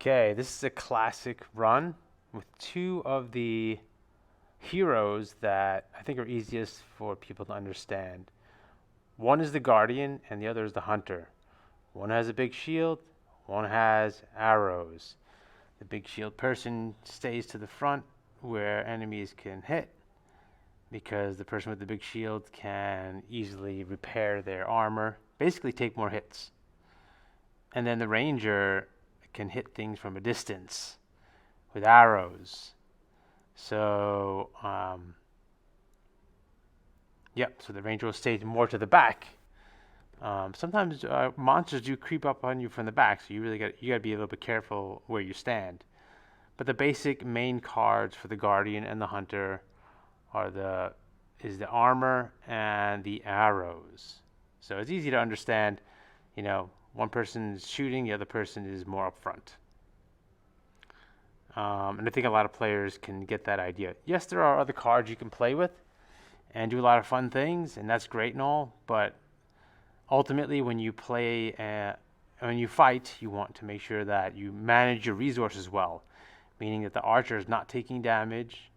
Okay, this is a classic run with two of the heroes that I think are easiest for people to understand. One is the Guardian and the other is the Hunter. One has a big shield, one has arrows. The big shield person stays to the front where enemies can hit because the person with the big shield can easily repair their armor, basically take more hits. And then the Ranger can hit things from a distance with arrows. So, so the Ranger will stay more to the back. Sometimes monsters do creep up on you from the back, so you got to be a little bit careful where you stand. But the basic main cards for the Guardian and the Hunter are the armor and the arrows. So it's easy to understand. One person is shooting, the other person is more up front. And I think a lot of players can get that idea. Yes, there are other cards you can play with and do a lot of fun things, and that's great and all, but ultimately when you fight, you want to make sure that you manage your resources well, meaning that the archer is not taking damage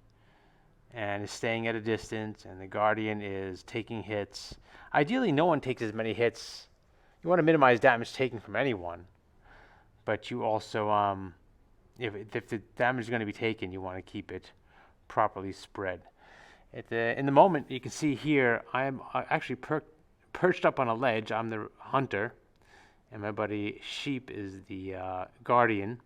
and is staying at a distance, and the Guardian is taking hits. Ideally, no one takes as many hits. You want to minimize damage taken from anyone, but you also, if the damage is going to be taken, you want to keep it properly spread. In the moment, you can see here, I'm actually perched up on a ledge. I'm the Hunter, and my buddy Sheep is the Guardian.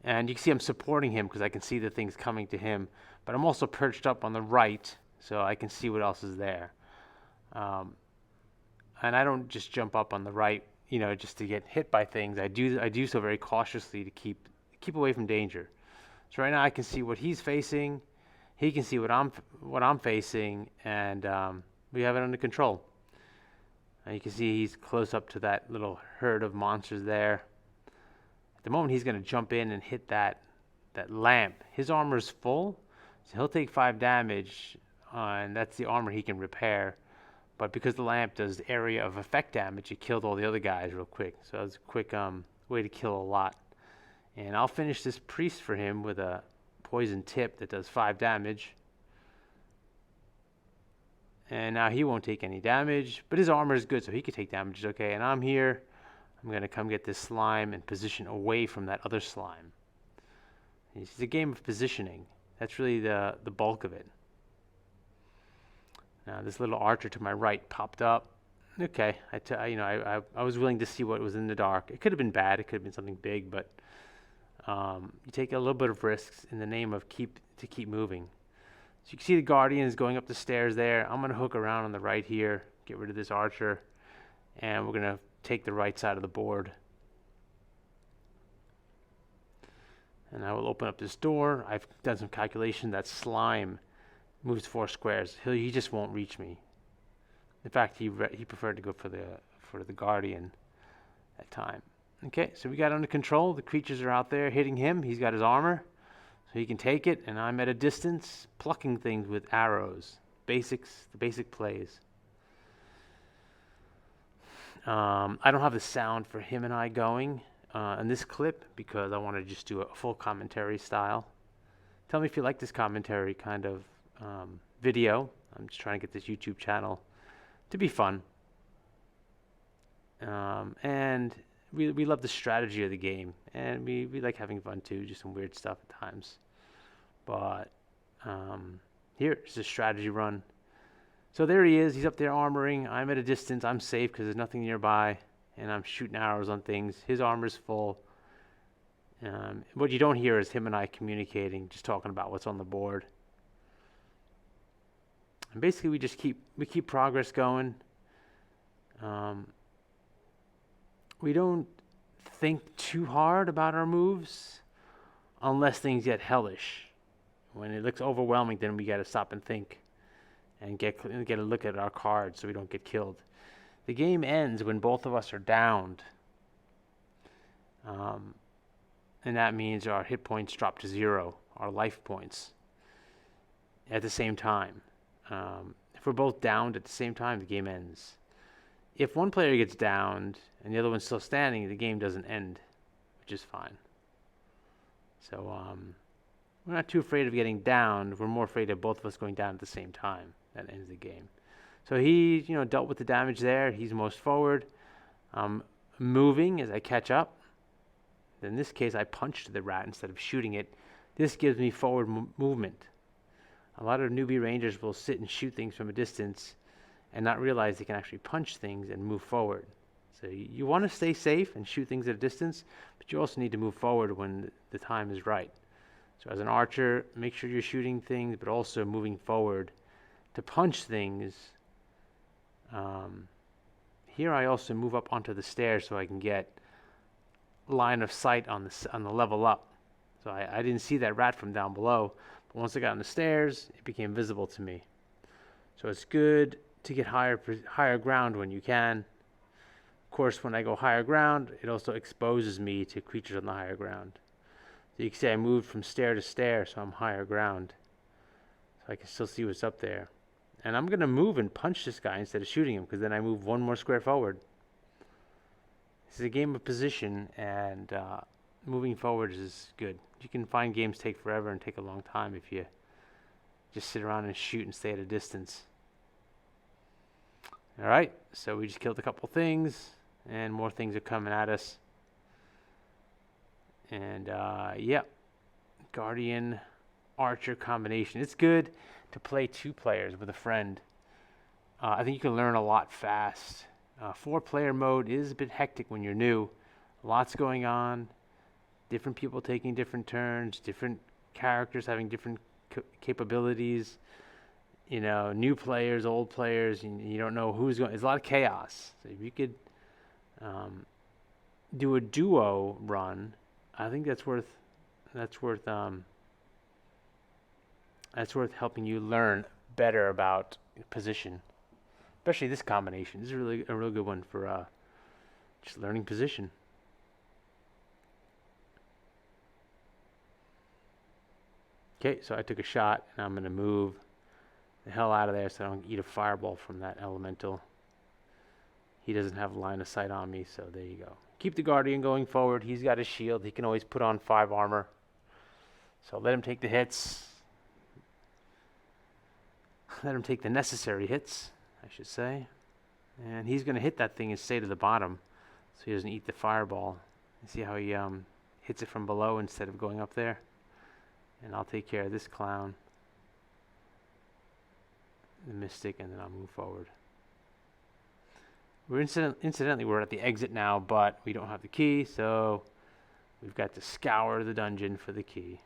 And you can see I'm supporting him because I can see the things coming to him, but I'm also perched up on the right, so I can see what else is there. And I don't just jump up on the right, just to get hit by things. I do so very cautiously to keep away from danger. So right now I can see what he's facing, he can see what I'm facing, and we have it under control. And you can see he's close up to that little herd of monsters there. At the moment, he's going to jump in and hit that lamp. His armor is full, so he'll take 5 damage, and that's the armor he can repair. But because the lamp does area of effect damage, it killed all the other guys real quick. So that was a quick way to kill a lot. And I'll finish this priest for him with a poison tip that does 5 damage. And now he won't take any damage, but his armor is good, so he can take damage. Okay, and I'm here. I'm going to come get this slime and position away from that other slime. It's a game of positioning. That's really the bulk of it. Now this little archer to my right popped up. Okay, I was willing to see what was in the dark. It could have been bad. It could have been something big, but you take a little bit of risks in the name of keep moving. So you can see the Guardian is going up the stairs there. I'm going to hook around on the right here, get rid of this archer, and we're going to take the right side of the board. And I will open up this door. I've done some calculation. That slime moves 4 squares. He just won't reach me. In fact, he preferred to go for the Guardian that time. Okay, so we got it under control. The creatures are out there hitting him. He's got his armor, so he can take it. And I'm at a distance, plucking things with arrows. The basic plays. I don't have the sound for him and I going in this clip because I want to just do a full commentary style. Tell me if you like this commentary kind of video. I'm just trying to get this YouTube channel to be fun. And we love the strategy of the game, and we like having fun too, just some weird stuff at times. But here's a strategy run. So there he is. He's up there armoring. I'm at a distance. I'm safe because there's nothing nearby, and I'm shooting arrows on things. His armor's full. What you don't hear is him and I communicating, just talking about what's on the board. And basically, we keep progress going. We don't think too hard about our moves unless things get hellish. When it looks overwhelming, then we got to stop and think and get a look at our cards so we don't get killed. The game ends when both of us are downed. And that means our hit points drop to 0, our life points, at the same time. If we're both downed at the same time, the game ends. If one player gets downed and the other one's still standing, the game doesn't end. just fine. So we're not too afraid of getting downed. We're more afraid of both of us going down at the same time. That ends the game. So he, dealt with the damage there. He's most forward. Moving as I catch up. In this case, I punched the rat instead of shooting it. This gives me forward movement. A lot of newbie rangers will sit and shoot things from a distance and not realize they can actually punch things and move forward. So you want to stay safe and shoot things at a distance, but you also need to move forward when the time is right. So as an archer, make sure you're shooting things, but also moving forward to punch things. Here I also move up onto the stairs so I can get line of sight on the level up. So I didn't see that rat from down below, but once I got on the stairs, it became visible to me. So it's good to get higher ground when you can. Of course, when I go higher ground, it also exposes me to creatures on the higher ground. So you can see I moved from stair to stair, so I'm higher ground. So I can still see what's up there. And I'm going to move and punch this guy instead of shooting him, because then I move one more square forward. This is a game of position, and moving forward is good. You can find games take forever and take a long time if you just sit around and shoot and stay at a distance. All right, so we just killed a couple things, and more things are coming at us. And yeah, Guardian Archer combination. It's good to play 2 players with a friend. I think you can learn a lot fast. 4-player mode is a bit hectic when you're new. Lots going on, different people taking different turns, different characters having different capabilities. New players, old players, you don't know who's going. There's a lot of chaos. So if you could do a duo run, I think that's worth helping you learn better about position. Especially this combination. This is really a real good one for just learning position. Okay, so I took a shot, and I'm going to move the hell out of there so I don't eat a fireball from that elemental. He doesn't have line of sight on me, so there you go. Keep the Guardian going forward. He's got a shield. He can always put on 5 armor. So let him take the hits. Let him take the necessary hits, I should say. And he's going to hit that thing and stay to the bottom so he doesn't eat the fireball. You see how he hits it from below instead of going up there? And I'll take care of this clown, the mystic, and then I'll move forward. We're incidentally, we're at the exit now, but we don't have the key, so we've got to scour the dungeon for the key.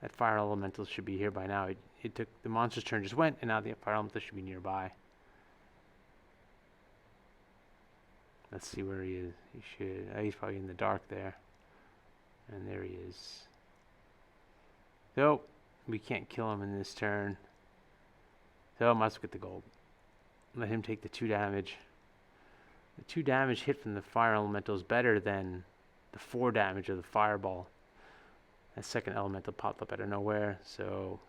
That fire elemental should be here by now. It took the monster's turn, just went, and now the fire elemental should be nearby. Let's see where he is. He's probably in the dark there. And there he is. So, we can't kill him in this turn. So, I must get the gold. Let him take the 2 damage. The 2 damage hit from the fire elemental is better than the 4 damage of the fireball. That second elemental popped up out of nowhere. So,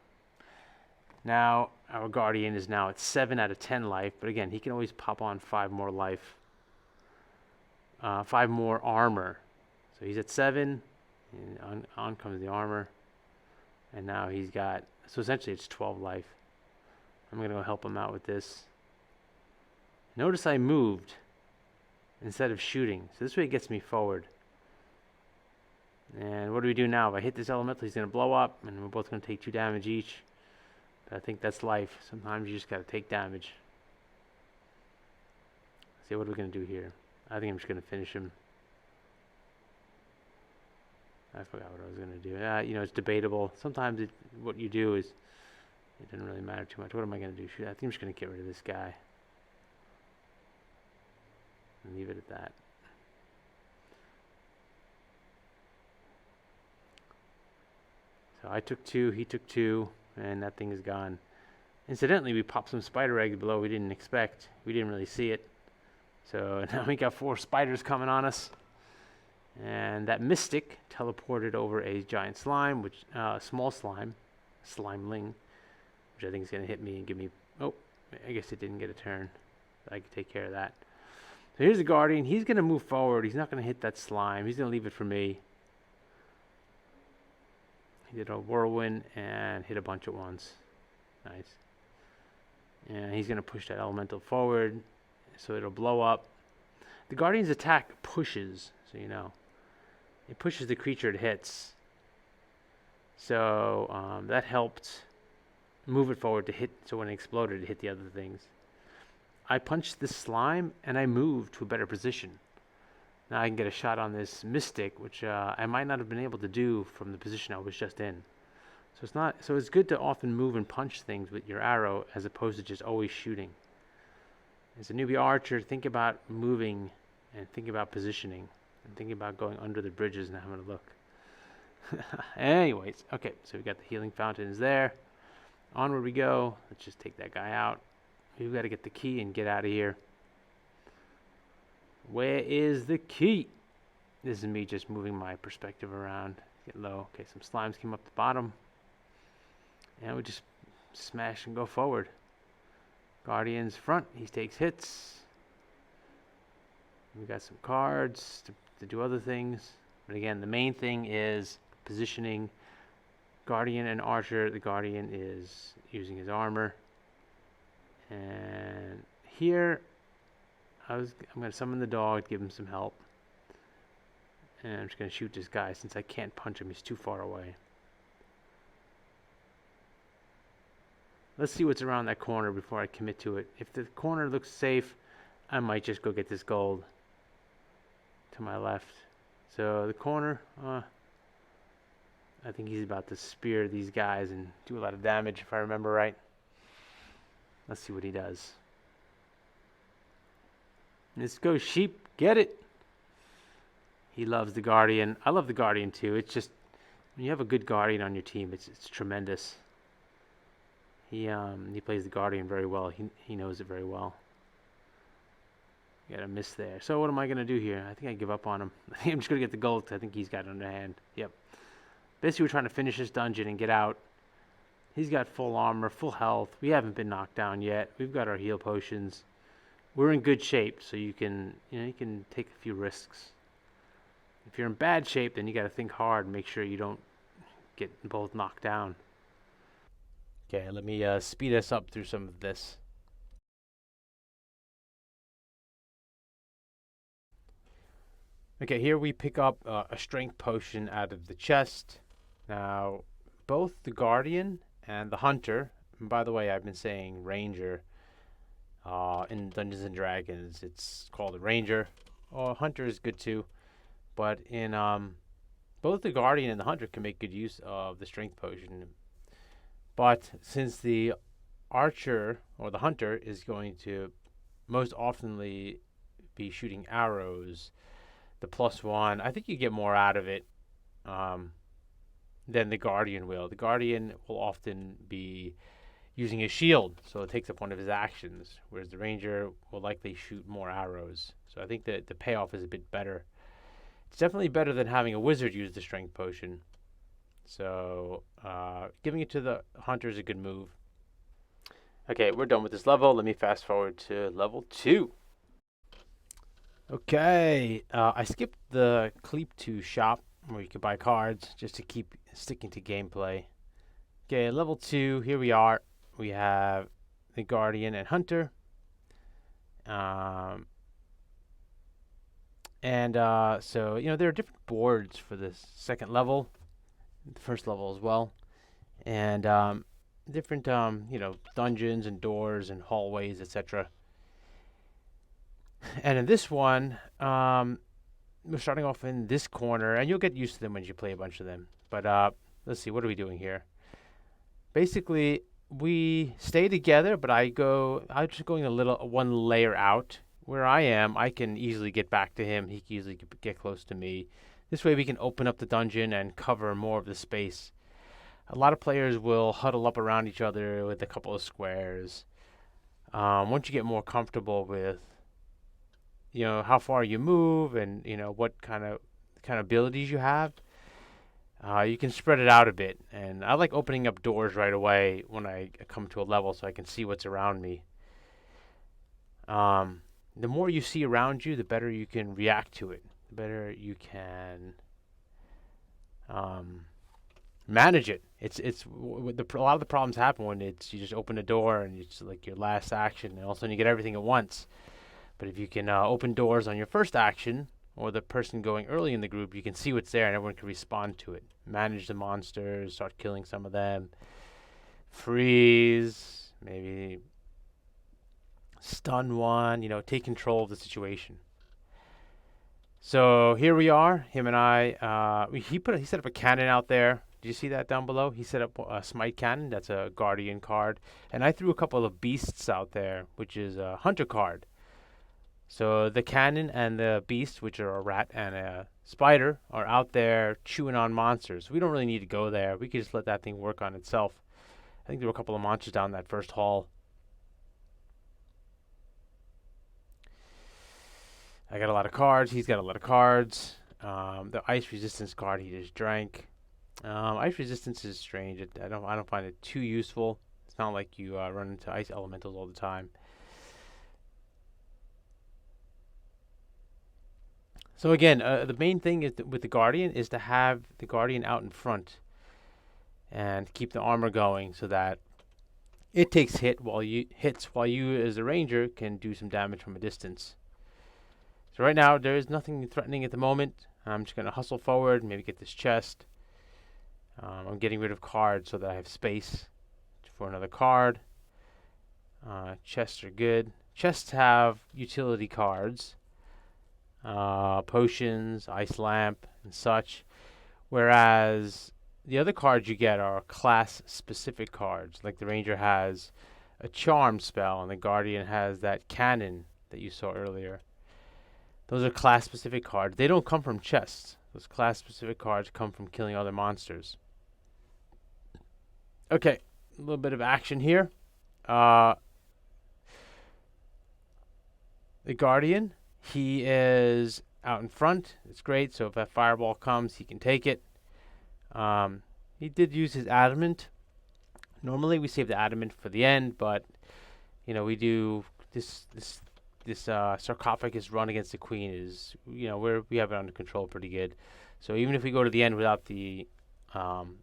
now our Guardian is now at 7 out of 10 life. But again, he can always pop on 5 more life. 5 more armor. So, he's at 7. And on comes the armor. And now he's got, so essentially it's 12 life. I'm going to go help him out with this. Notice I moved instead of shooting. So this way it gets me forward. And what do we do now? If I hit this elemental, he's going to blow up, and we're both going to take 2 damage each. But I think that's life. Sometimes you just got to take damage. Let's see, what are we going to do here? I think I'm just going to finish him. I forgot what I was going to do. It's debatable. Sometimes what you do is, it doesn't really matter too much. What am I going to do? I think I'm just going to get rid of this guy. And leave it at that. So I took 2, he took 2, and that thing is gone. Incidentally, we popped some spider eggs below we didn't expect. We didn't really see it. So now we got 4 spiders coming on us. And that mystic teleported over a giant slime, small slimeling, which I think is going to hit me and give me, oh, I guess it didn't get a turn. I could take care of that. So here's the Guardian. He's going to move forward. He's not going to hit that slime. He's going to leave it for me. He did a whirlwind and hit a bunch at once. Nice. And he's going to push that elemental forward so it'll blow up. The Guardian's attack pushes, so you know. It pushes the creature it hits. So that helped move it forward to hit, so when it exploded, it hit the other things. I punched this slime and I moved to a better position. Now I can get a shot on this Mystic, which I might not have been able to do from the position I was just in. So it's good to often move and punch things with your arrow as opposed to just always shooting. As a newbie archer, think about moving and think about positioning and think about going under the bridges and having a look. Anyways, okay, so we got the healing fountains there. Onward we go. Let's just take that guy out. We've got to get the key and get out of here. Where is the key? This is me just moving my perspective around. Get low. Okay, some slimes came up the bottom. And we just smash and go forward. Guardian's front. He takes hits. We got some cards to do other things. But again, the main thing is positioning. Guardian and Archer. The Guardian is using his armor. And here, I'm going to summon the dog, give him some help. And I'm just going to shoot this guy since I can't punch him. He's too far away. Let's see what's around that corner before I commit to it. If the corner looks safe, I might just go get this gold to my left. So the corner, I think he's about to spear these guys and do a lot of damage if I remember right. Let's see what he does. Let's go, sheep. Get it. He loves the Guardian. I love the Guardian too. It's just, when you have a good Guardian on your team, it's tremendous. He plays the Guardian very well. He knows it very well. Got a miss there. So what am I going to do here? I think I give up on him. I think I'm just going to get the gold because I think he's got it underhand. Yep. Basically, we're trying to finish this dungeon and get out. He's got full armor, full health. We haven't been knocked down yet. We've got our heal potions. We're in good shape, so you can take a few risks. If you're in bad shape, then you got to think hard and make sure you don't get both knocked down. Okay, let me speed us up through some of this. Okay, here we pick up a strength potion out of the chest. Now, both the Guardian and the Hunter, and by the way, I've been saying Ranger in Dungeons and Dragons. It's called a Ranger. Oh, Hunter is good too. But in both the Guardian and the Hunter can make good use of the strength potion. But since the Archer or the Hunter is going to most oftenly be shooting arrows, the +1, I think you get more out of it than the Guardian will. The Guardian will often be using a shield, so it takes up one of his actions, whereas the Ranger will likely shoot more arrows. So I think that the payoff is a bit better. It's definitely better than having a wizard use the strength potion. So giving it to the Hunter is a good move. Okay, we're done with this level. Let me fast forward to level 2. Okay, I skipped the Cleep 2 shop where you can buy cards just to keep sticking to gameplay. Okay, level 2, here we are. We have the Guardian and Hunter. So, there are different boards for this second level, the first level as well. And different, dungeons and doors and hallways, etc. And in this one, we're starting off in this corner, and you'll get used to them when you play a bunch of them. But let's see, what are we doing here? Basically, we stay together, but I'm just going one layer out. Where I am, I can easily get back to him. He can easily get close to me. This way we can open up the dungeon and cover more of the space. A lot of players will huddle up around each other with a couple of squares. Once you get more comfortable with how far you move and what kind of abilities you have, you can spread it out a bit. And I like opening up doors right away when I come to a level so I can see what's around me. the more you see around you, the better you can react to it. The better you can manage it. A lot of the problems happen when it's you just open a door and it's like your last action, and all of a sudden you get everything at once. But if you can open doors on your first action, or the person going early in the group, you can see what's there and everyone can respond to it. Manage the monsters, start killing some of them, freeze, maybe stun one, take control of the situation. So here we are, him and I. He set up a cannon out there. Did you see that down below? He set up a smite cannon. That's a guardian card, and I threw a couple of beasts out there, which is a hunter card. So the cannon and the beast, which are a rat and a spider, are out there chewing on monsters. We don't really need to go there. We could just let that thing work on itself. I think there were a couple of monsters down that first hall. I got a lot of cards. He's got a lot of cards. The ice resistance card he just drank. Ice resistance is strange. I don't find it too useful. It's not like you run into ice elementals all the time. So again, the main thing is with the Guardian is to have the Guardian out in front and keep the armor going so that it takes hits while you as a ranger can do some damage from a distance. So right now there is nothing threatening at the moment. I'm just going to hustle forward, maybe get this chest. I'm getting rid of cards so that I have space for another card. Chests are good. Chests have utility cards. Potions, ice lamp, and such. Whereas the other cards you get are class-specific cards. Like the Ranger has a charm spell, and the Guardian has that cannon that you saw earlier. Those are class-specific cards. They don't come from chests. Those class-specific cards come from killing other monsters. Okay, a little bit of action here. The Guardian, he is out in front. It's great. So if that fireball comes, he can take it. He did use his adamant. Normally we save the adamant for the end, but we do this sarcophagus run against the queen is we have it under control pretty good. So even if we go to the end without the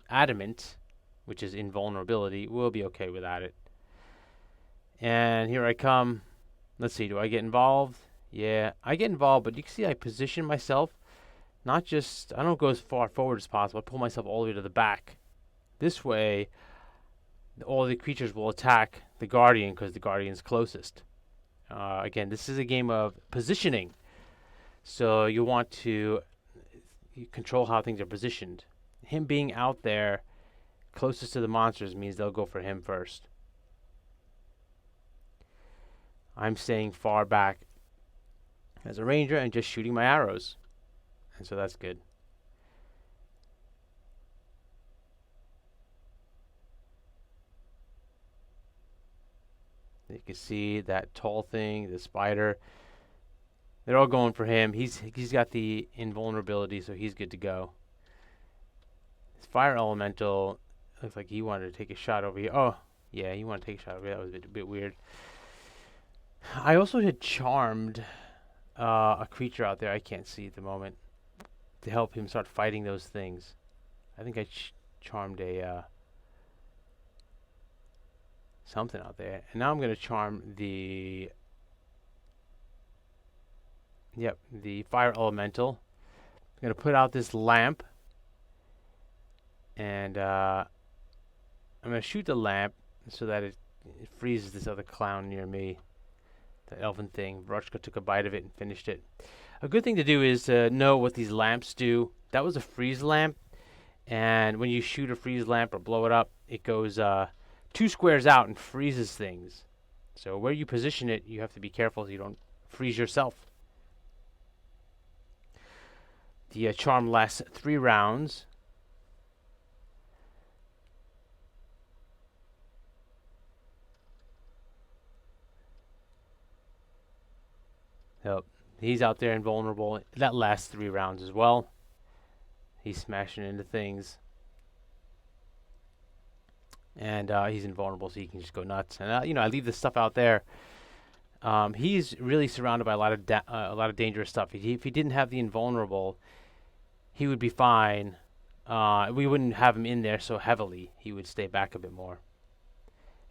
adamant, which is invulnerability, we'll be okay without it. And here I come. Let's see, do I get involved? Yeah, I get involved, but you can see I position myself. I don't go as far forward as possible. I pull myself all the way to the back. This way, all the creatures will attack the Guardian because the Guardian's closest. Again, this is a game of positioning. So you want to control how things are positioned. Him being out there closest to the monsters means they'll go for him first. I'm staying far back as a ranger and just shooting my arrows. And so that's good. You can see that tall thing, the spider. They're all going for him. He's got the invulnerability, so he's good to go. This fire elemental looks like he wanted to take a shot over here. Oh, yeah, he wanted to take a shot over here. That was a bit weird. I also had charmed a creature out there I can't see at the moment to help him start fighting those things. I think I charmed a something out there. And now I'm going to charm the fire elemental. I'm going to put out this lamp. And I'm going to shoot the lamp so that it freezes this other clown near me. The elven thing. Vrochka took a bite of it and finished it. A good thing to do is to know what these lamps do. That was a freeze lamp. And when you shoot a freeze lamp or blow it up, it goes 2 squares out and freezes things. So where you position it, you have to be careful so you don't freeze yourself. The charm lasts 3 rounds. So he's out there invulnerable. That lasts 3 rounds as well. He's smashing into things. And he's invulnerable, so he can just go nuts. And I leave this stuff out there he's really surrounded by a lot of dangerous stuff. If he didn't have the invulnerable, he would be fine. We wouldn't have him in there so heavily. He would stay back a bit more.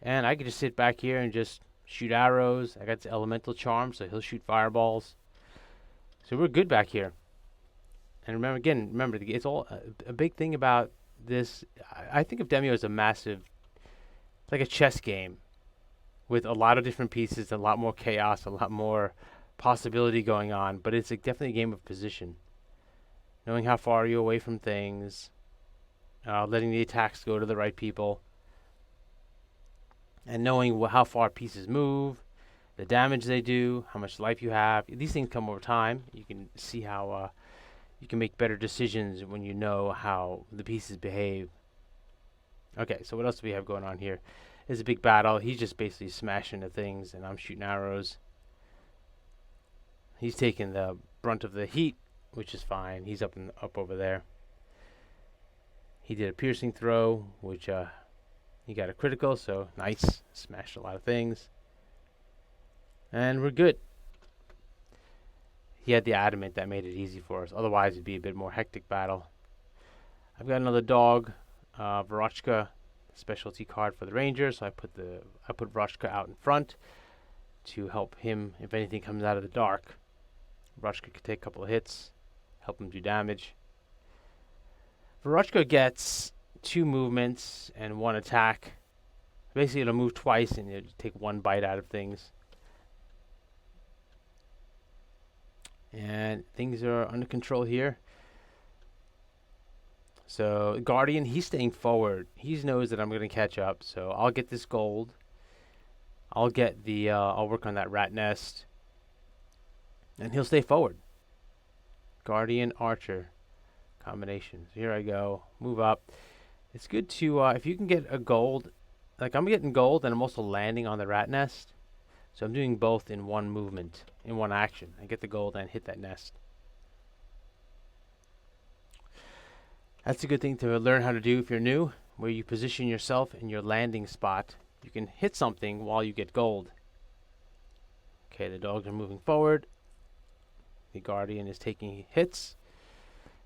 And I could just sit back here and just shoot arrows. I got the elemental charm, so he'll shoot fireballs. So we're good back here. And remember, it's all a big thing about this. I think of Demeo as a massive, like a chess game, with a lot of different pieces, a lot more chaos, a lot more possibility going on. But it's definitely a game of position, knowing how far you're away from things, letting the attacks go to the right people, and knowing how far pieces move, the damage they do, how much life you have. These things come over time. You can see how you can make better decisions when you know how the pieces behave. Okay, so what else do we have going on here? It's a big battle. He's just basically smashing the things, and I'm shooting arrows. He's taking the brunt of the heat, which is fine. He's up over there. He did a piercing throw, which he got a critical, so nice. Smashed a lot of things. And we're good. He had the adamant that made it easy for us. Otherwise, it'd be a bit more hectic battle. I've got another dog, Varochka, specialty card for the Ranger. So I put Varochka out in front to help him if anything comes out of the dark. Varochka could take a couple of hits, help him do damage. Varochka gets 2 movements and 1 attack. Basically, it'll move twice and it'll take 1 bite out of things. And things are under control here. So Guardian, he's staying forward. He knows that I'm going to catch up. So I'll get this gold. I'll get the. I'll work on that rat nest. And he'll stay forward. Guardian Archer combination. So here I go. Move up. It's good to if you can get a gold. Like I'm getting gold, and I'm also landing on the rat nest. So I'm doing both in one movement, in one action. I get the gold and hit that nest. That's a good thing to learn how to do if you're new, where you position yourself in your landing spot. You can hit something while you get gold. Okay, the dogs are moving forward. The Guardian is taking hits,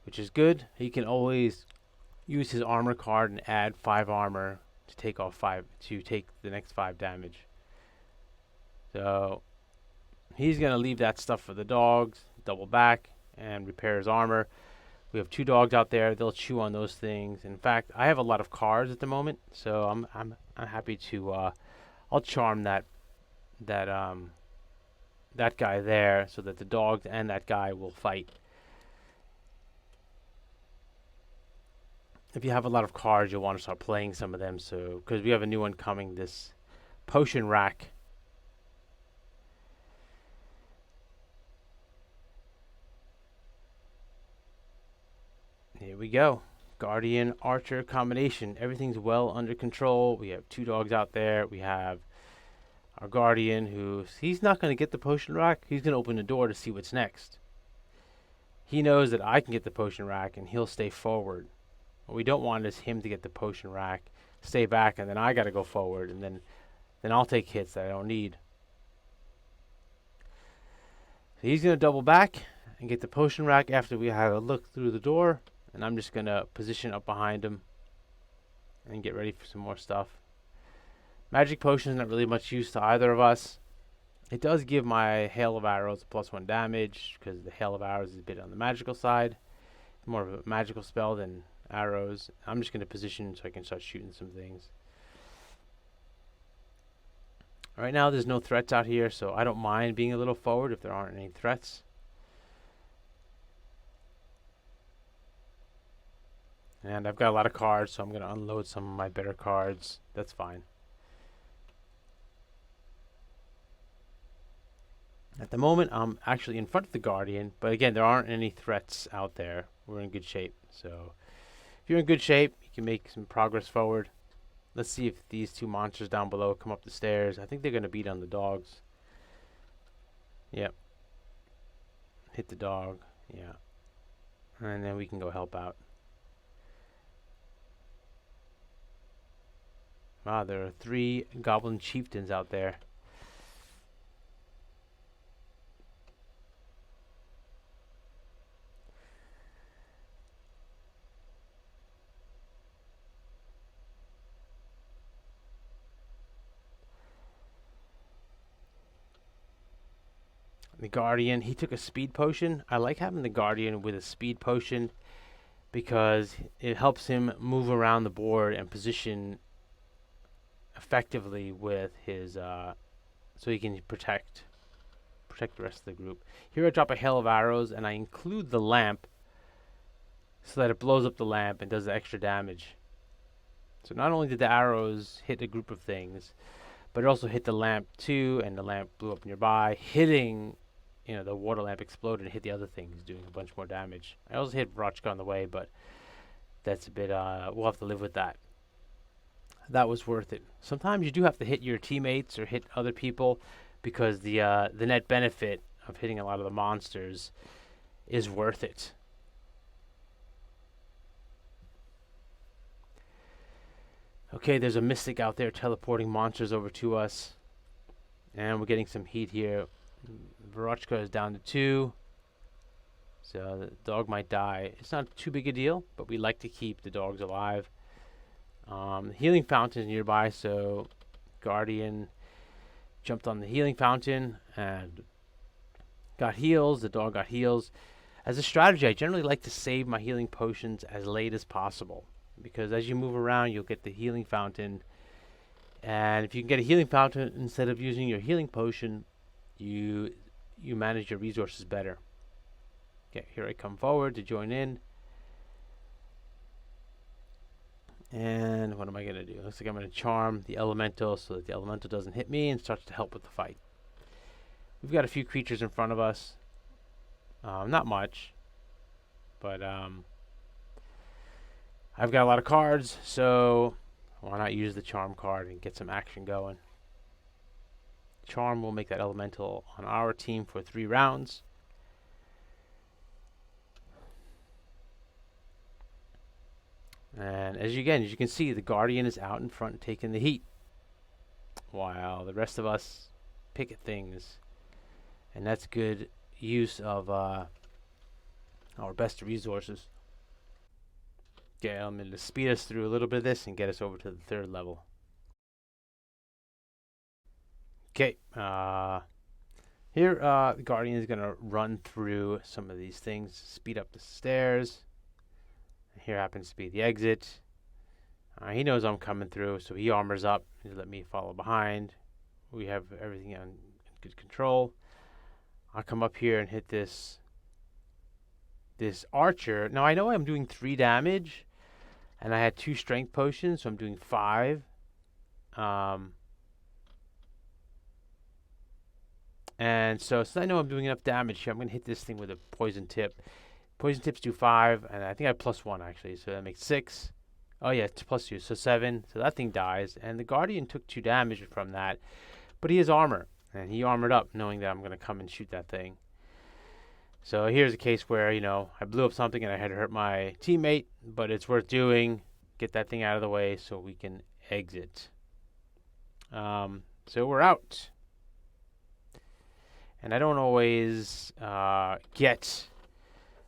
which is good. He can always use his armor card and add 5 armor to take the next 5 damage. So he's going to leave that stuff for the dogs, double back, and repair his armor. We have 2 dogs out there. They'll chew on those things. In fact, I have a lot of cards at the moment, so I'm happy to I'll charm that guy there so that the dogs and that guy will fight. If you have a lot of cards, you'll want to start playing some of them. So because we have a new one coming, this potion rack. Here we go. Guardian Archer combination. Everything's well under control. We have 2 dogs out there. We have our Guardian he's not going to get the potion rack. He's going to open the door to see what's next. He knows that I can get the potion rack and he'll stay forward. What we don't want is him to get the potion rack, stay back, and then I got to go forward, and then I'll take hits that I don't need. So he's going to double back and get the potion rack after we have a look through the door. And I'm just going to position up behind him and get ready for some more stuff. Magic potion is not really much use to either of us. It does give my Hail of Arrows a +1 damage because the Hail of Arrows is a bit on the magical side. More of a magical spell than arrows. I'm just going to position so I can start shooting some things. Right now there's no threats out here, so I don't mind being a little forward if there aren't any threats. And I've got a lot of cards, so I'm going to unload some of my better cards. That's fine. At the moment, I'm actually in front of the Guardian, but again, there aren't any threats out there. We're in good shape. So if you're in good shape, you can make some progress forward. Let's see if these 2 monsters down below come up the stairs. I think they're going to beat on the dogs. Yep. Hit the dog. Yeah. And then we can go help out. Wow, there are 3 goblin chieftains out there. The Guardian, he took a speed potion. I like having the Guardian with a speed potion because it helps him move around the board and position effectively with his, so he can protect the rest of the group. Here I drop a hail of arrows and I include the lamp so that it blows up the lamp and does the extra damage. So not only did the arrows hit a group of things, but it also hit the lamp too, and the lamp blew up nearby, hitting, the water lamp exploded and hit the other things, doing a bunch more damage. I also hit Vrochka on the way, but that's a bit, we'll have to live with that. That was worth it. Sometimes you do have to hit your teammates or hit other people because the net benefit of hitting a lot of the monsters is worth it. Okay, there's a mystic out there teleporting monsters over to us. And we're getting some heat here. Vrochka is down to 2. So the dog might die. It's not too big a deal, but we like to keep the dogs alive. The healing fountain is nearby, so Guardian jumped on the healing fountain and got heals. The dog got heals. As a strategy, I generally like to save my healing potions as late as possible, because as you move around, you'll get the healing fountain. And if you can get a healing fountain instead of using your healing potion, you manage your resources better. Okay, here I come forward to join in. And what am I going to do? Looks like I'm going to charm the elemental so that the elemental doesn't hit me and starts to help with the fight. We've got a few creatures in front of us. Not much, but I've got a lot of cards, so why not use the charm card and get some action going? Charm will make that elemental on our team for 3 rounds. And as you can see, the Guardian is out in front taking the heat, while the rest of us pick at things. And that's good use of our best resources. Okay, I'm going to speed us through a little bit of this and get us over to the 3rd level. Okay, here the Guardian is going to run through some of these things, speed up the stairs. Here happens to be the exit. He knows I'm coming through, so he armors up and let me follow behind. We have everything on good control. I'll come up here and hit this archer. Now I know I'm doing 3 damage, and I had 2 strength potions, so I'm doing 5. And so since I know I'm doing enough damage here, I'm going to hit this thing with a poison tip. Poison tips do 5, and I think I have +1 actually, so that makes 6. Oh yeah, it's +2, so 7. So that thing dies, and the Guardian took 2 damage from that, but he has armor, and he armored up knowing that I'm going to come and shoot that thing. So here's a case where, I blew up something and I had to hurt my teammate, but it's worth doing. Get that thing out of the way so we can exit. So we're out. And I don't always get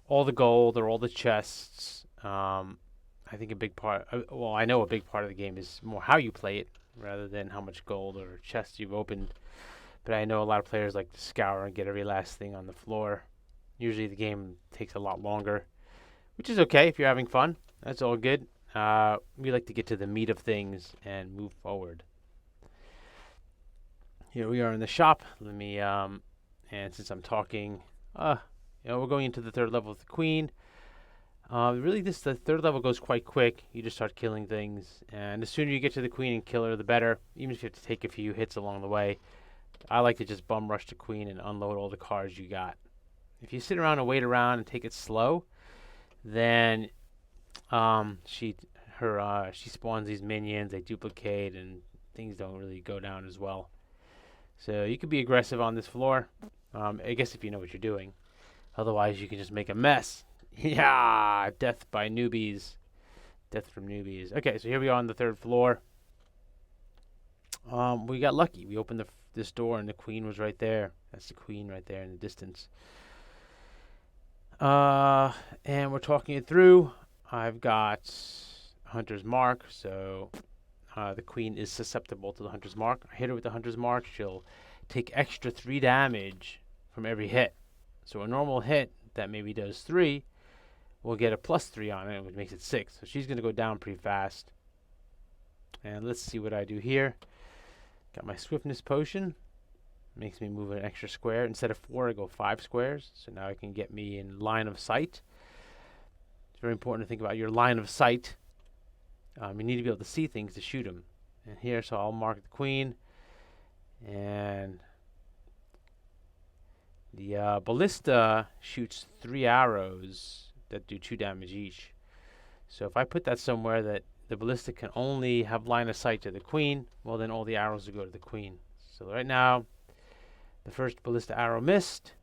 all the gold or all the chests. I think a big part, I know a big part of the game is more how you play it rather than how much gold or chests you've opened. But I know a lot of players like to scour and get every last thing on the floor. Usually the game takes a lot longer, which is okay if you're having fun. That's all good. We like to get to the meat of things and move forward. Here we are in the shop. Let me, and since I'm talking, we're going into the 3rd level with the queen. Really, the 3rd level goes quite quick. You just start killing things, and the sooner you get to the queen and kill her, the better. Even if you have to take a few hits along the way, I like to just bum rush the queen and unload all the cards you got. If you sit around and wait around and take it slow, then she spawns these minions. They duplicate, and things don't really go down as well. So you could be aggressive on this floor. I guess if you know what you're doing. Otherwise, you can just make a mess. Yeah, death by newbies. Death from newbies. Okay, so here we are on the 3rd floor. We got lucky. We opened this door, and the queen was right there. That's the queen right there in the distance. And we're talking it through. I've got Hunter's Mark, so the queen is susceptible to the Hunter's Mark. I hit her with the Hunter's Mark. She'll take extra 3 damage from every hit. So a normal hit that maybe does 3 will get a +3 on it, which makes it 6. So she's going to go down pretty fast. And let's see what I do here. Got my swiftness potion. Makes me move an extra square. Instead of 4, I go 5 squares. So now it can get me in line of sight. It's very important to think about your line of sight. You need to be able to see things to shoot them. And here, so I'll mark the queen. And the ballista shoots 3 arrows that do 2 damage each. So if I put that somewhere that the ballista can only have line of sight to the queen, well then all the arrows will go to the queen. So right now, the first ballista arrow missed.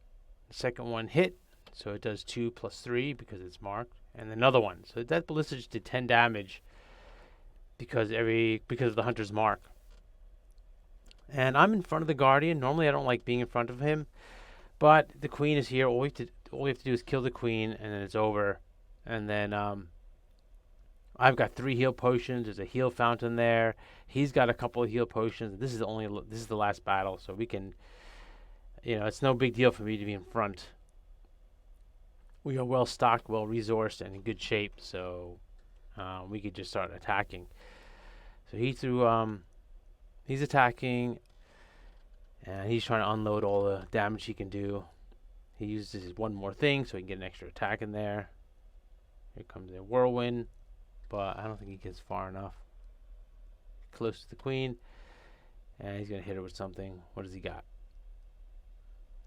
The second one hit, so it does 2 + 3 because it's marked. And another one. So that ballista just did 10 damage because of the hunter's mark. And I'm in front of the guardian. Normally I don't like being in front of him, but the queen is here. All we have to do is kill the queen, and then it's over. And then I've got 3 heal potions. There's a heal fountain there. He's got a couple of heal potions. This is the last battle, so we can, it's no big deal for me to be in front. We are well stocked, well resourced, and in good shape, so we could just start attacking. So he's attacking, and he's trying to unload all the damage he can do. He uses his one more thing, so he can get an extra attack in there. Here comes the whirlwind, but I don't think he gets far enough. Close to the queen, and he's going to hit her with something. What does he got?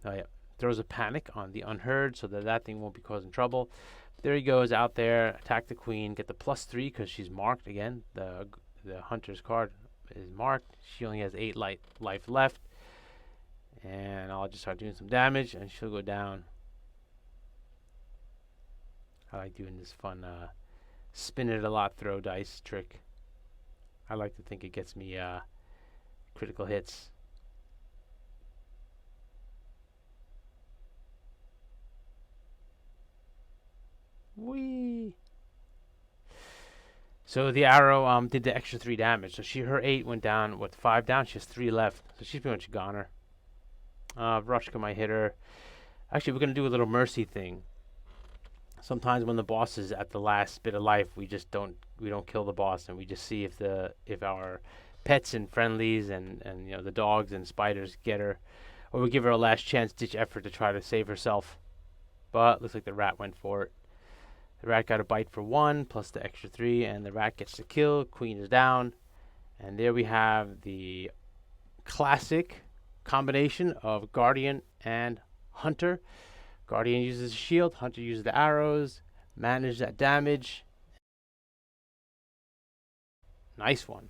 Oh, yeah. Throws a panic on the unheard so that thing won't be causing trouble. There he goes out there, attack the queen, get the +3 because she's marked again. The hunter's card is marked. She only has 8 life left. And I'll just start doing some damage, and she'll go down. I like doing this fun spin it a lot, throw dice trick. I like to think it gets me critical hits. Whee! So the arrow did the extra 3 damage. So her 8 went down with 5 down. She has 3 left. So she's pretty much a goner. Rushka might hit her. Actually, we're gonna do a little mercy thing. Sometimes when the boss is at the last bit of life, we don't kill the boss, and we just see if our pets and friendlies and the dogs and spiders get her, or we give her a last chance ditch effort to try to save herself. But looks like the rat went for it. The rat got a bite for 1 plus the extra 3, and the rat gets the kill. Queen is down, and there we have the classic combination of guardian and hunter. Guardian uses a shield, hunter uses the arrows, manage that damage. Nice one.